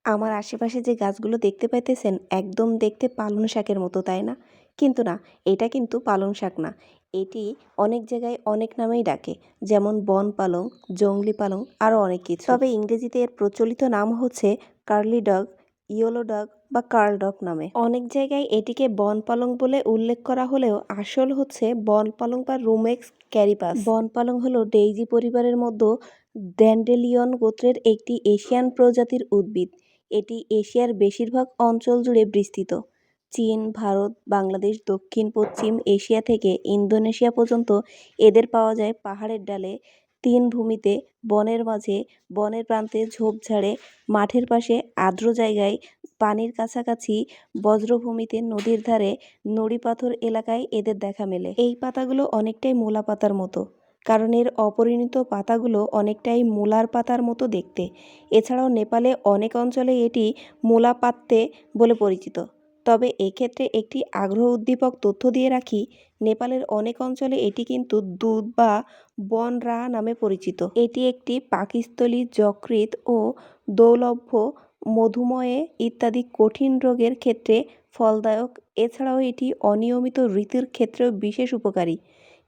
আমার আশেপাশে যে গাছগুলো দেখতে পাইতেছেন একদম দেখতে পালং শাকের মতো, তাই না? কিন্তু না, এটা কিন্তু পালং শাক না। এটি অনেক জায়গায় অনেক নামেই ডাকে, যেমন বন পালং, জংলি পালং, আরও অনেক কিছু। তবে ইংরেজিতে এর প্রচলিত নাম হচ্ছে কার্লি ডগ, ইয়েলো ডগ বা কার্ল ডগ নামে। অনেক জায়গায় এটিকে বন পালং বলে উল্লেখ করা হলেও আসল হচ্ছে বন পালং বা রুমেক্স ক্যারিপাস। বন পালং হলো ডেইজি পরিবারের মধ্যে ড্যান্ডেলিয়ন গোত্রের একটি এশিয়ান প্রজাতির উদ্ভিদ। এটি এশিয়ার বেশিরভাগ অঞ্চল জুড়ে বিস্তৃত। চীন, ভারত, বাংলাদেশ, দক্ষিণ পশ্চিম এশিয়া থেকে ইন্দোনেশিয়া পর্যন্ত এদের পাওয়া যায় পাহাড়ের ডালে, তিন ভূমিতে, বনের মাঝে, বনের প্রান্তে, ঝোপঝাড়ে, মাঠের পাশে, আর্দ্র জায়গায়, পানির কাছাকাছি, বজ্রভূমিতে, নদীর ধারে, নুড়ি পাথর এলাকায় এদের দেখা মেলে। এই পাতাগুলো অনেকটাই মূলা পাতার মতো, কারণ এর অপরিণত পাতাগুলো অনেকটাই মূলার পাতার মতো দেখতে। এছাড়াও নেপালে অনেক অঞ্চলে এটি মূলা পাত্তে বলে পরিচিত। তবে এক্ষেত্রে একটি আগ্রহ উদ্দীপক তথ্য দিয়ে রাখি, নেপালের অনেক অঞ্চলে এটি কিন্তু দুধ বা বন রা নামে পরিচিত। এটি একটি পাকস্থলী, যকৃৎ ও দৌর্লভ্য, মধুময়ে ইত্যাদি কঠিন রোগের ক্ষেত্রে ফলদায়ক। এছাড়াও এটি অনিয়মিত ঋতুর ক্ষেত্রেও বিশেষ উপকারী।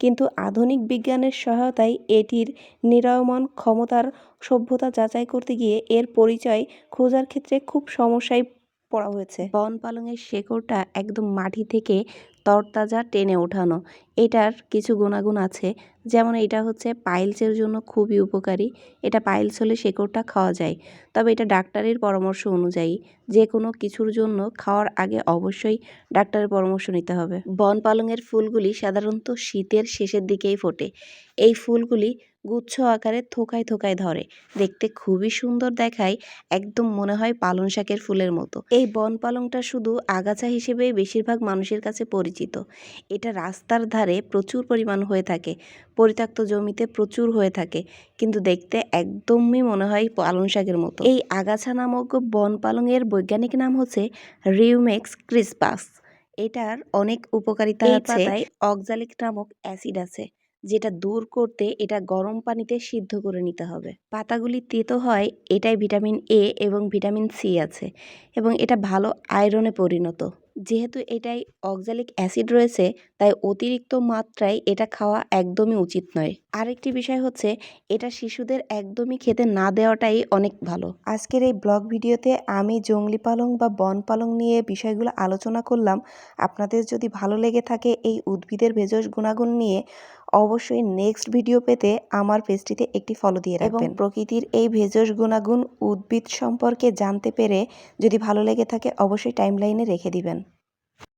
কিন্তু আধুনিক বিজ্ঞানের সহায়তায় এটির নিরাময় ক্ষমতার সভ্যতা যাচাই করতে গিয়ে এর পরিচয় খোঁজার ক্ষেত্রে খুব সমস্যায় পড়া হয়েছে। বন পালংয়ের শেকড়টা একদম মাটি থেকে তরতাজা টেনে ওঠানো। এটার কিছু গুণাগুণ আছে, যেমন এটা হচ্ছে পাইলসের জন্য খুবই উপকারী। এটা পাইলস হলে শেকড়টা খাওয়া যায়, তবে এটা ডাক্তারের পরামর্শ অনুযায়ী যে কোনো কিছুর জন্য খাওয়ার আগে অবশ্যই ডাক্তারের পরামর্শ নিতে হবে। বন পালংয়ের ফুলগুলি সাধারণত শীতের শেষের দিকেই ফোটে। এই ফুলগুলি গুচ্ছ আকারে থোকায় থোকায় ধরে, দেখতে খুবই সুন্দর দেখায়, একদম মনে হয় পালং শাকের ফুলের মতো। এই বন পালংটা শুধু আগাছা হিসেবেই বেশিরভাগ মানুষের কাছে পরিচিত। এটা রাস্তার ধারে প্রচুর পরিমাণ হয়ে থাকে, পরিত্যক্ত জমিতে প্রচুর হয়ে থাকে, কিন্তু দেখতে একদমই মনে হয় পালং শাকের মতো। এই আগাছা নামক বন পালংয়ের বৈজ্ঞানিক নাম হচ্ছে রিউমেক্স ক্রিসপাস। এটার অনেক উপকারিতা আছে। এই পাতায় অক্সালিক নামক অ্যাসিড আছে, যেটা দূর করতে এটা গরম পানিতে সিদ্ধ করে নিতে হবে। পাতাগুলি তেতো হয়, এটাই ভিটামিন এ এবং ভিটামিন সি আছে, এবং এটা ভালো আয়রনে পরিণত। যেহেতু এটাই অক্সালিক অ্যাসিড রয়েছে, তাই অতিরিক্ত মাত্রায় এটা খাওয়া একদমই উচিত নয়। আরেকটি বিষয় হচ্ছে এটা শিশুদের একদমই খেতে না দেওয়াটাই অনেক ভালো। আজকের এই ব্লগ ভিডিওতে আমি জংলি পালং বা বন পালং নিয়ে বিষয়গুলো আলোচনা করলাম। আপনাদের যদি ভালো লেগে থাকে এই উদ্ভিদের ভেষজ গুণাগুণ নিয়ে, অবশ্যই নেক্সট ভিডিও পেতে আমার পেজটিতে একটি ফলো দিয়ে রাখবেন। এবং প্রকৃতির এই ভেষজ গুণাগুণ উদ্ভিদ সম্পর্কে জানতে পেরে যদি ভালো লেগে থাকে অবশ্যই টাইমলাইনে রেখে দিবেন।